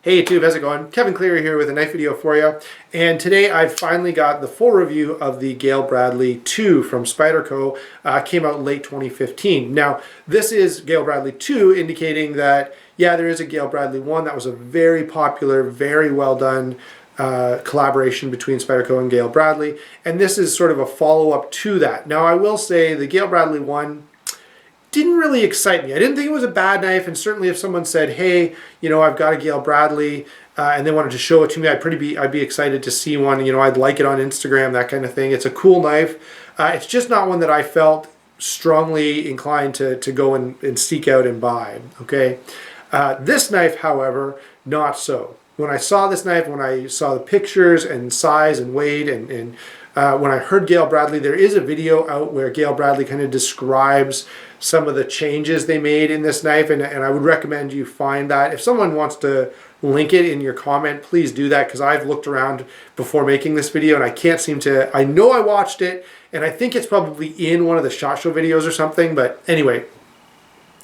Hey YouTube, how's it going? Kevin Cleary here with a knife video for you. And today I've finally got the full review of the Gayle Bradley 2 from Spyderco. Came out late 2015. Now, this is Gayle Bradley 2, indicating that, yeah, there is a Gayle Bradley 1. That was a very popular, very well done collaboration between Spyderco and Gayle Bradley. And this is sort of a follow-up to that. Now, I will say the Gayle Bradley 1 didn't really excite me. I didn't think it was a bad knife, and certainly if someone said, hey, you know, I've got a Gayle Bradley, and they wanted to show it to me, I'd be excited to see one. You know, I'd like it on Instagram, that kind of thing. It's a cool knife. It's just not one that I felt strongly inclined to go and seek out and buy, okay? This knife, however, not so. When I saw this knife, when I saw the pictures and size and weight and when I heard Gayle Bradley, there is a video out where Gayle Bradley kind of describes some of the changes they made in this knife, and I would recommend you find that. If someone wants to link it in your comment, please do that, because I've looked around before making this video and I can't seem to, I know I watched it and I think it's probably in one of the SHOT Show videos or something, but anyway,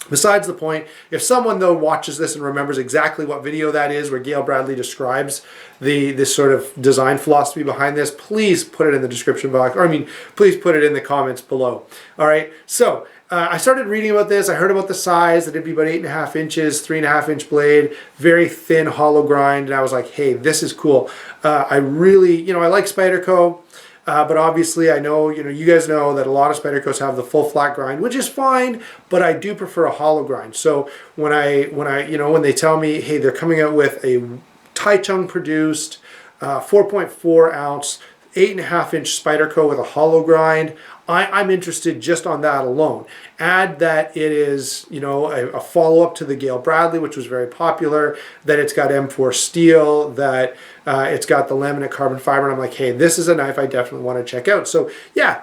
besides the point, if someone though watches this and remembers exactly what video that is where Gayle Bradley describes this sort of design philosophy behind this, please put it in the description box, or I mean, please put it in the comments below. All right, so I started reading about this. I heard about the size, that it'd be about 8.5 inches, 3.5 inch blade, very thin hollow grind, and I was like, hey, this is cool. I really, you know, I like Spyderco. But obviously I know, you know, you guys know that a lot of Spydercos have the full flat grind, which is fine, but I do prefer a hollow grind. So when they tell me, hey, they're coming out with a Taichung produced 4.4 ounce, 8.5 inch Spyderco with a hollow grind, I'm interested just on that alone. Add that it is, you know, a follow-up to the Gayle Bradley, which was very popular, that it's got M4 steel, that it's got the laminate carbon fiber, and I'm like, hey, this is a knife I definitely want to check out. So yeah,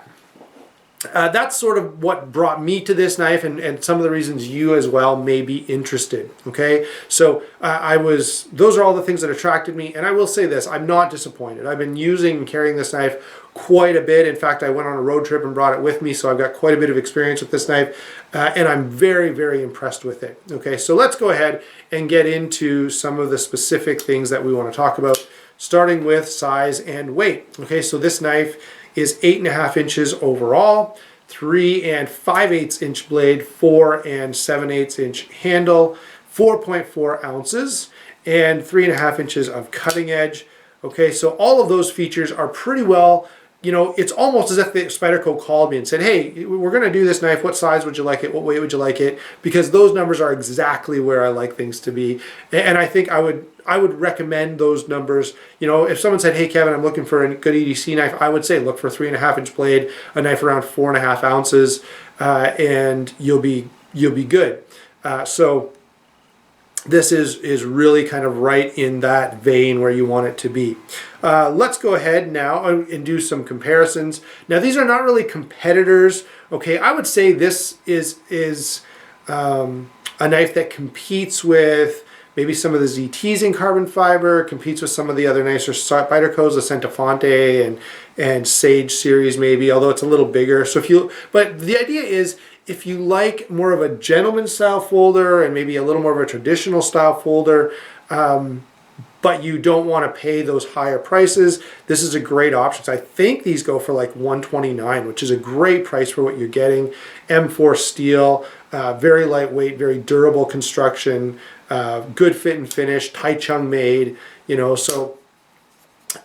that's sort of what brought me to this knife, and some of the reasons you as well may be interested, okay? So those are all the things that attracted me, and I will say this, I'm not disappointed. I've been using and carrying this knife quite a bit. In fact, I went on a road trip and brought it with me, so I've got quite a bit of experience with this knife, and I'm very, very impressed with it, okay? So let's go ahead and get into some of the specific things that we want to talk about, starting with size and weight, okay? So this knife is 8.5 inches overall, 3 5/8 inch blade, 4 7/8 inch handle, 4.4 ounces, and 3.5 inches of cutting edge. Okay, so all of those features are pretty well, you know, it's almost as if the Spyderco called me and said, hey, we're going to do this knife. What size would you like it? What weight would you like it? Because those numbers are exactly where I like things to be. And I think I would recommend those numbers. You know, if someone said, hey, Kevin, I'm looking for a good EDC knife, I would say look for a 3.5 inch blade, a knife around 4.5 ounces, and you'll be good. So this is really kind of right in that vein where you want it to be. Let's go ahead now and do some comparisons. Now, these are not really competitors, okay? I would say this is a knife that competes with maybe some of the ZTs in carbon fiber, competes with some of the other nicer Spydercos, the Centafonte and Sage series maybe, although it's a little bigger. So but the idea is, if you like more of a gentleman style folder and maybe a little more of a traditional style folder, but you don't want to pay those higher prices, this is a great option. So I think these go for like $129, which is a great price for what you're getting. M4 steel, very lightweight, very durable construction, good fit and finish, Taichung made, you know, so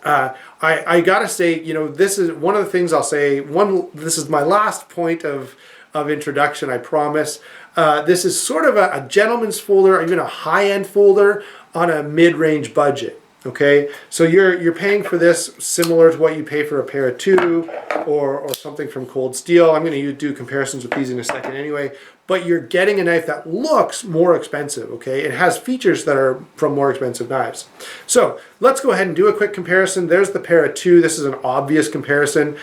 I gotta say, you know, this is one of the things I'll say, this is my last point of introduction, I promise. This is sort of a gentleman's folder, or even a high-end folder on a mid-range budget, okay? So you're paying for this similar to what you pay for a Para 2 or something from Cold Steel. I'm gonna do comparisons with these in a second anyway, but you're getting a knife that looks more expensive, okay? It has features that are from more expensive knives. So let's go ahead and do a quick comparison. There's the Para 2. This is an obvious comparison.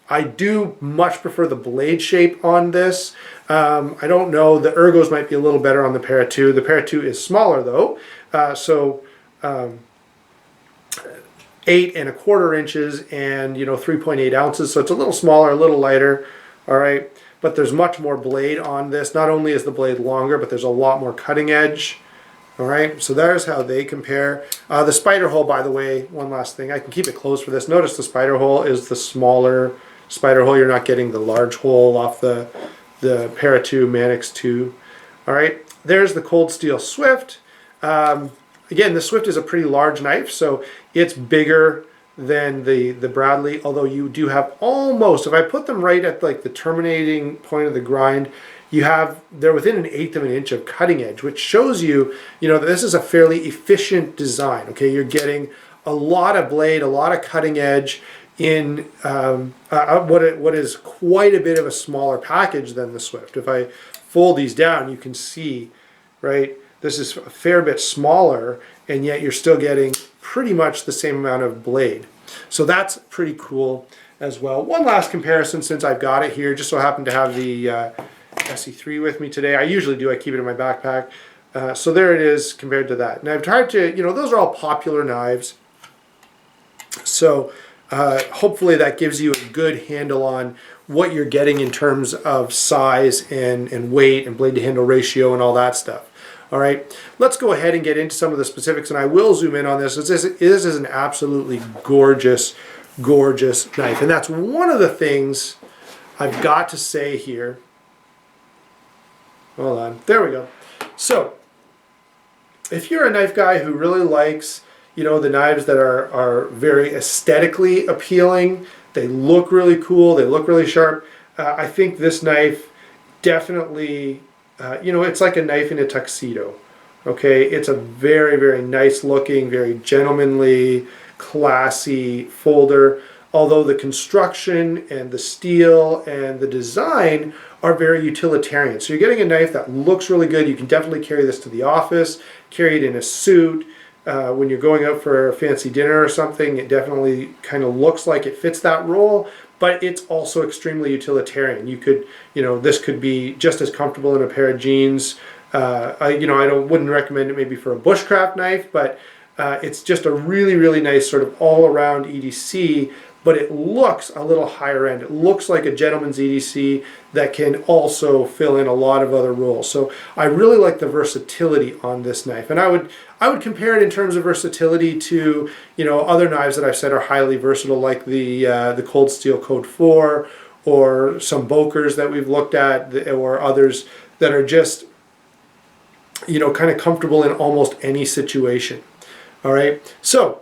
I do much prefer the blade shape on this. I don't know, the ergos might be a little better on the Para 2. The Para 2 is smaller though, 8 1/4 inches and, you know, 3.8 ounces. So it's a little smaller, a little lighter, all right? But there's much more blade on this. Not only is the blade longer, but there's a lot more cutting edge. All right, so there's how they compare. The spider hole, by the way, one last thing. I can keep it closed for this. Notice the spider hole is the smaller spider hole. You're not getting the large hole off the Para 2 Manix 2. All right, there's the Cold Steel Swift. Again, the Swift is a pretty large knife, so it's bigger than the Bradley, although you do have almost, if I put them right at like the terminating point of the grind, they're within 1/8 of an inch of cutting edge, which shows you, that this is a fairly efficient design. Okay, you're getting a lot of blade, a lot of cutting edge in what is quite a bit of a smaller package than the Swift. If I fold these down, you can see, right, this is a fair bit smaller, and yet you're still getting pretty much the same amount of blade. So that's pretty cool as well. One last comparison, since I've got it here, just so I happen to have the SE3 with me today. I usually do, I keep it in my backpack. So there it is compared to that. And I've tried to, those are all popular knives. So hopefully that gives you a good handle on what you're getting in terms of size and weight and blade to handle ratio and all that stuff. All right, let's go ahead and get into some of the specifics, and I will zoom in on this. This is an absolutely gorgeous, gorgeous knife. And that's one of the things I've got to say here. Hold on, there we go. So, if you're a knife guy who really likes, the knives that are very aesthetically appealing, they look really cool, they look really sharp, I think this knife definitely, it's like a knife in a tuxedo. Okay, it's a very, very nice looking, very gentlemanly, classy folder. Although the construction and the steel and the design are very utilitarian. So you're getting a knife that looks really good. You can definitely carry this to the office, carry it in a suit. When you're going out for a fancy dinner or something, it definitely kind of looks like it fits that role, but it's also extremely utilitarian. You could, this could be just as comfortable in a pair of jeans. I wouldn't recommend it maybe for a bushcraft knife, but it's just a really, really nice sort of all-around EDC, but it looks a little higher end. It looks like a gentleman's EDC that can also fill in a lot of other roles. So I really like the versatility on this knife, and I would compare it in terms of versatility to other knives that I've said are highly versatile, like the Cold Steel Code 4, or some Bokers that we've looked at, or others that are just kind of comfortable in almost any situation. All right, so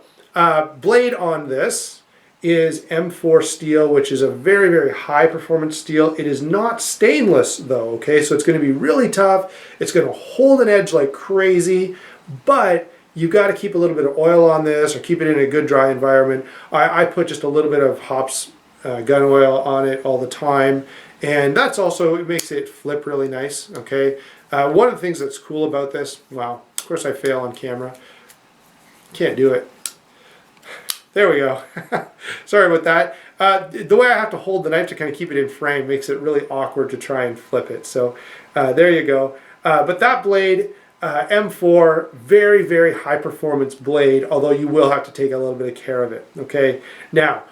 blade on this is M4 steel, which is a very, very high performance steel. It is not stainless though, okay? So it's gonna be really tough. It's gonna hold an edge like crazy, but you've got to keep a little bit of oil on this or keep it in a good dry environment. I put just a little bit of Hops gun oil on it all the time, and that's also, it makes it flip really nice, okay? One of the things that's cool about this, wow, of course I fail on camera. Can't do it. There we go. Sorry about that. The way I have to hold the knife to kind of keep it in frame makes it really awkward to try and flip it. So there you go. But that blade, M4, very, very high performance blade, although you will have to take a little bit of care of it. Okay. Now,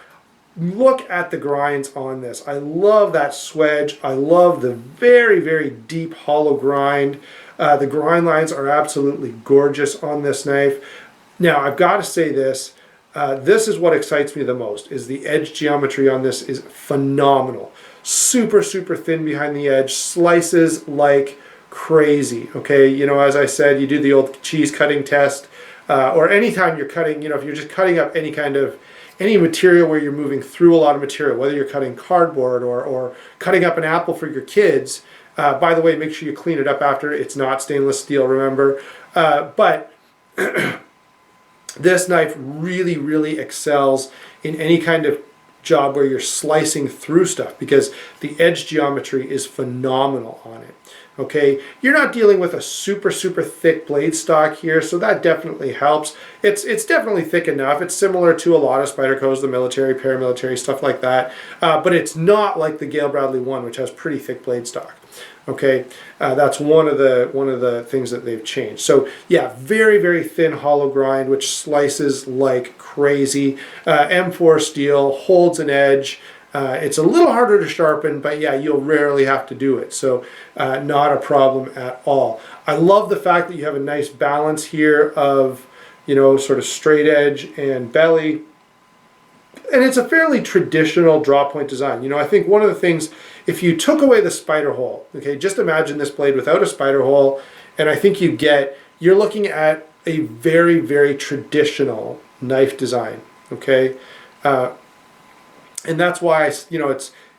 look at the grinds on this. I love that swedge. I love the very, very deep hollow grind. The grind lines are absolutely gorgeous on this knife. Now, I've got to say this. This is what excites me the most, is the edge geometry on this is phenomenal. Super, super thin behind the edge, slices like crazy, okay? As I said, you do the old cheese cutting test, or anytime you're cutting, if you're just cutting up any material where you're moving through a lot of material, whether you're cutting cardboard or cutting up an apple for your kids. By the way, make sure you clean it up after. It's not stainless steel, remember. But this knife really, really excels in any kind of job where you're slicing through stuff, because the edge geometry is phenomenal on it. Okay, you're not dealing with a super, super thick blade stock here, so that definitely helps. It's definitely thick enough. It's similar to a lot of Spydercos, the military, paramilitary, stuff like that, but it's not like the Gayle Bradley 1, which has pretty thick blade stock. Okay, that's one of the things that they've changed. So yeah, very, very thin hollow grind, which slices like crazy. M4 steel holds an edge. It's a little harder to sharpen, but yeah, you'll rarely have to do it. So not a problem at all. I love the fact that you have a nice balance here of, you know, sort of straight edge and belly. And it's a fairly traditional draw point design. You know, I think one of the things, if you took away the spider hole, okay, just imagine this blade without a spider hole, and I think you're looking at a very, very traditional knife design, okay? And that's why, you know,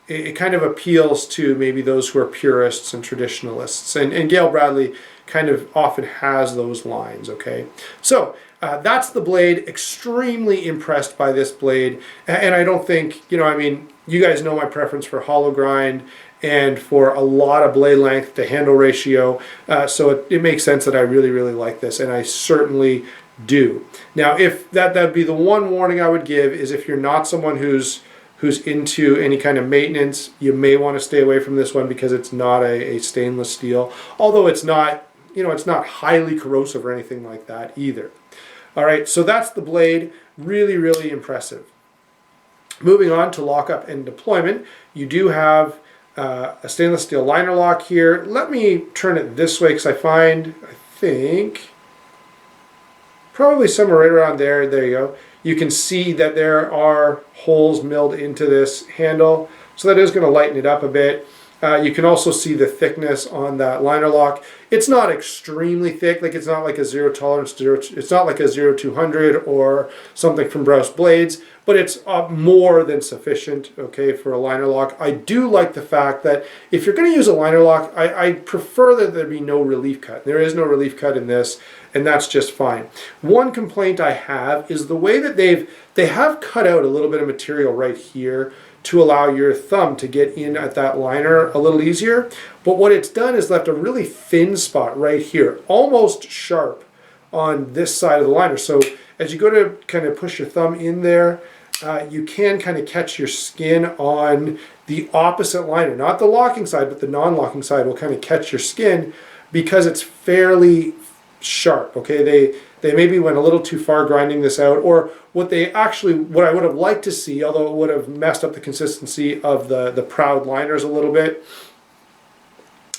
it kind of appeals to maybe those who are purists and traditionalists. And Gayle Bradley kind of often has those lines, okay? So that's the blade. Extremely impressed by this blade. And I don't think, you know, I mean, you guys know my preference for hollow grind and for a lot of blade length to handle ratio. So it makes sense that I really, really like this, and I certainly do. Now, if that'd be the one warning I would give, is if you're not someone who's into any kind of maintenance, you may want to stay away from this one because it's not a stainless steel. Although it's not, you know, it's not highly corrosive or anything like that either. All right, so that's the blade. Really, really impressive. Moving on to lockup and deployment, you do have a stainless steel liner lock here. Let me turn it this way because I think, probably somewhere right around there. There you go. You can see that there are holes milled into this handle, so that is going to lighten it up a bit. You can also see the thickness on that liner lock. It's not extremely thick, like it's not like a zero tolerance, it's not like a 0-200 or something from Browse Blades, but it's more than sufficient, okay, for a liner lock. I do like the fact that if you're going to use a liner lock, I prefer that there be no relief cut. There is no relief cut in this, and that's just fine. One complaint I have is the way that they have cut out a little bit of material right here to allow your thumb to get in at that liner a little easier. But what it's done is left a really thin spot right here, almost sharp on this side of the liner. So as you go to kind of push your thumb in there, you can kind of catch your skin on the opposite liner. Not the locking side, but the non-locking side will kind of catch your skin because it's fairly sharp, okay? They maybe went a little too far grinding this out, or what I would have liked to see, although it would have messed up the consistency of the proud liners a little bit,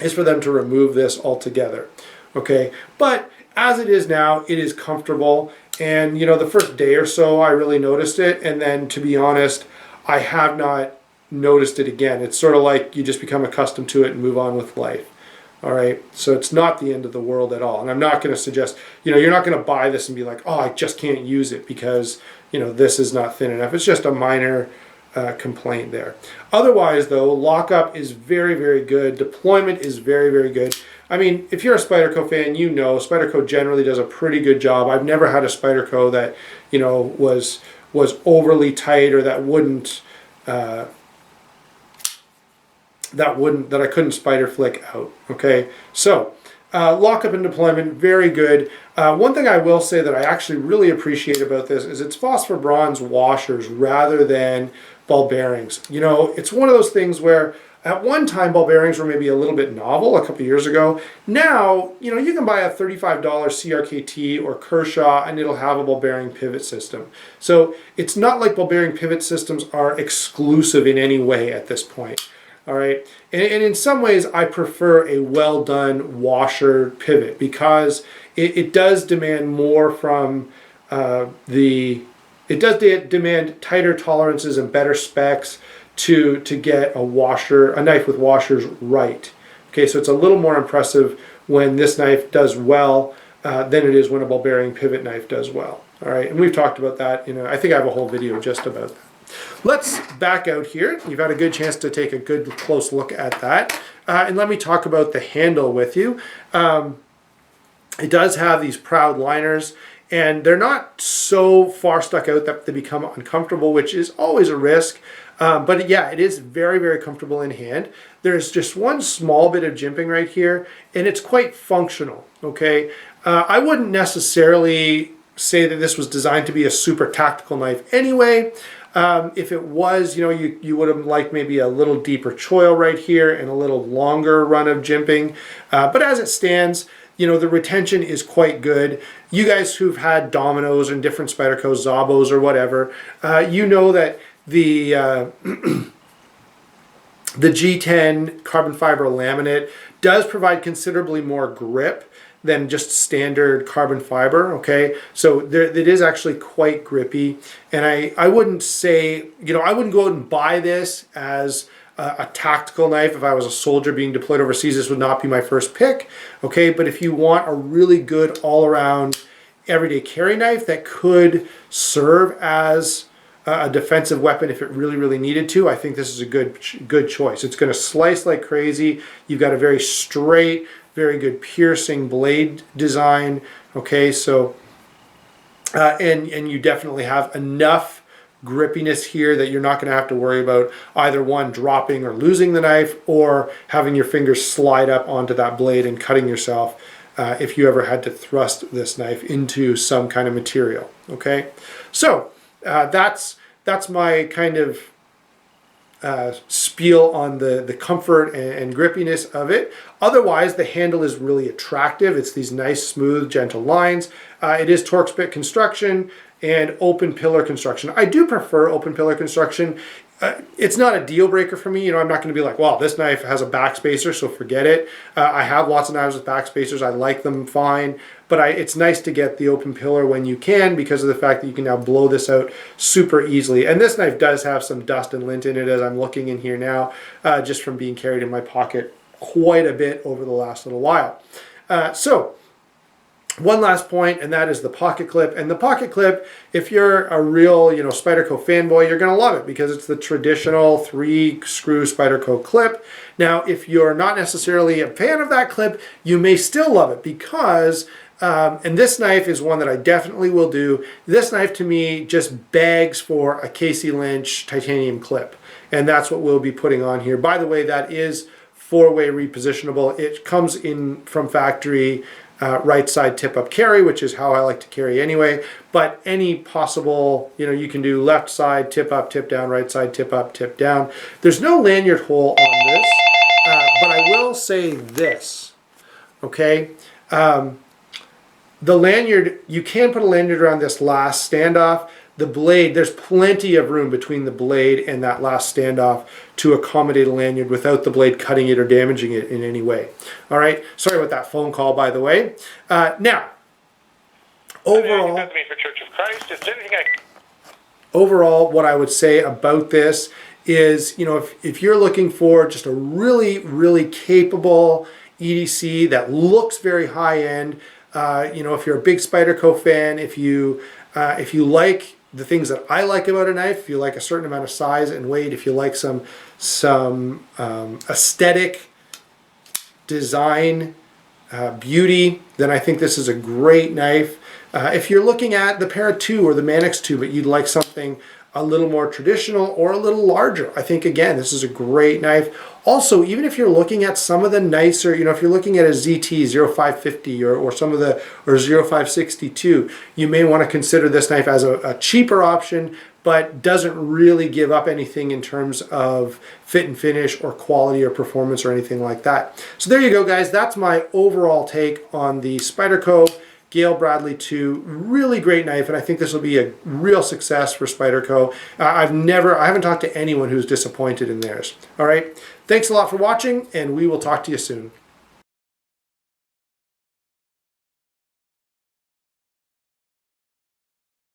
is for them to remove this altogether, okay? But as it is now, it is comfortable, and you know, the first day or so I really noticed it, and then to be honest, I have not noticed it again. It's sort of like you just become accustomed to it and move on with life. All right, so it's not the end of the world at all. And I'm not going to suggest, you know, you're not going to buy this and be like, oh, I just can't use it because, you know, this is not thin enough. It's just a minor complaint there. Otherwise, though, lockup is very, very good. Deployment is very, very good. I mean, if you're a Spyderco fan, you know Spyderco generally does a pretty good job. I've never had a Spyderco that, you know, was overly tight or that I couldn't spider flick out, okay? So, lockup and deployment, very good. One thing I will say that I actually really appreciate about this is it's phosphor bronze washers rather than ball bearings. You know, it's one of those things where at one time ball bearings were maybe a little bit novel a couple years ago. Now, you know, you can buy a $35 CRKT or Kershaw and it'll have a ball bearing pivot system. So it's not like ball bearing pivot systems are exclusive in any way at this point. All right, and in some ways I prefer a well done washer pivot because it does demand more from it does demand tighter tolerances and better specs to get a knife with washers right. Okay, so it's a little more impressive when this knife does well than it is when a ball bearing pivot knife does well. All right, and we've talked about that. You know, I think I have a whole video just about that. Let's back out here. You've had a good chance to take a good close look at that. And let me talk about the handle with you. It does have these proud liners, and they're not so far stuck out that they become uncomfortable, which is always a risk. But yeah, it is very, very comfortable in hand. There's just one small bit of jimping right here, and it's quite functional, okay? I wouldn't necessarily say that this was designed to be a super tactical knife anyway. If it was, you know, you would have liked maybe a little deeper choil right here and a little longer run of jimping. But as it stands, you know, the retention is quite good. You guys who've had Dominoes and different Spyderco Zabos or whatever, you know that the The G10 carbon fiber laminate does provide considerably more grip than just standard carbon fiber, okay? So it is actually quite grippy. And I wouldn't say, I wouldn't go out and buy this as a tactical knife. If I was a soldier being deployed overseas, this would not be my first pick, okay? But if you want a really good all-around everyday carry knife that could serve as a defensive weapon if it really, really needed to, I think this is a good choice. It's going to slice like crazy. You've got a very straight, very good piercing blade design. Okay, so and you definitely have enough grippiness here that you're not going to have to worry about either one dropping or losing the knife, or having your fingers slide up onto that blade and cutting yourself if you ever had to thrust this knife into some kind of material. Okay, so that's my kind of spiel on the comfort and grippiness of it. Otherwise, the handle is really attractive. It's these nice, smooth, gentle lines. It is Torx bit construction and open pillar construction. I do prefer open pillar construction. It's not a deal breaker for me. I'm not going to be like, well, this knife has a backspacer, so forget it. I have lots of knives with backspacers. I like them fine, but it's nice to get the open pillar when you can, because of the fact that you can now blow this out super easily. And this knife does have some dust and lint in it, as I'm looking in here now, just from being carried in my pocket quite a bit over the last little while. So one last point, and that is the pocket clip. And the pocket clip, if you're a real, Spyderco fanboy, you're going to love it, because it's the traditional 3-screw Spyderco clip. Now, if you're not necessarily a fan of that clip, you may still love it, because, and this knife is one that I definitely will do. This knife, to me, just begs for a Casey Lynch titanium clip. And that's what we'll be putting on here. By the way, that is 4-way repositionable. It comes in from factory right side tip up carry, which is how I like to carry anyway. But any possible, you can do left side tip up, tip down, right side tip up, tip down. There's no lanyard hole on this, but I will say this, okay? The lanyard, you can put a lanyard around this last standoff. The blade, there's plenty of room between the blade and that last standoff to accommodate a lanyard without the blade cutting it or damaging it in any way. All right, sorry about that phone call, by the way. Now, overall, what I would say about this is, if you're looking for just a really, really capable EDC that looks very high-end, if you're a big Spyderco fan, if you like the things that I like about a knife, if you like a certain amount of size and weight, if you like some aesthetic design beauty, then I think this is a great knife. If you're looking at the Para 2 or the Manix 2, but you'd like something a little more traditional or a little larger, I think, again, this is a great knife. Also, even if you're looking at some of the nicer, if you're looking at a ZT 0550 or some of the, or 0562, you may want to consider this knife as a cheaper option, but doesn't really give up anything in terms of fit and finish or quality or performance or anything like that. So there you go, guys. That's my overall take on the Spyderco Gayle Bradley 2, really great knife, and I think this will be a real success for Spyderco. I haven't talked to anyone who's disappointed in theirs. All right, thanks a lot for watching, and we will talk to you soon.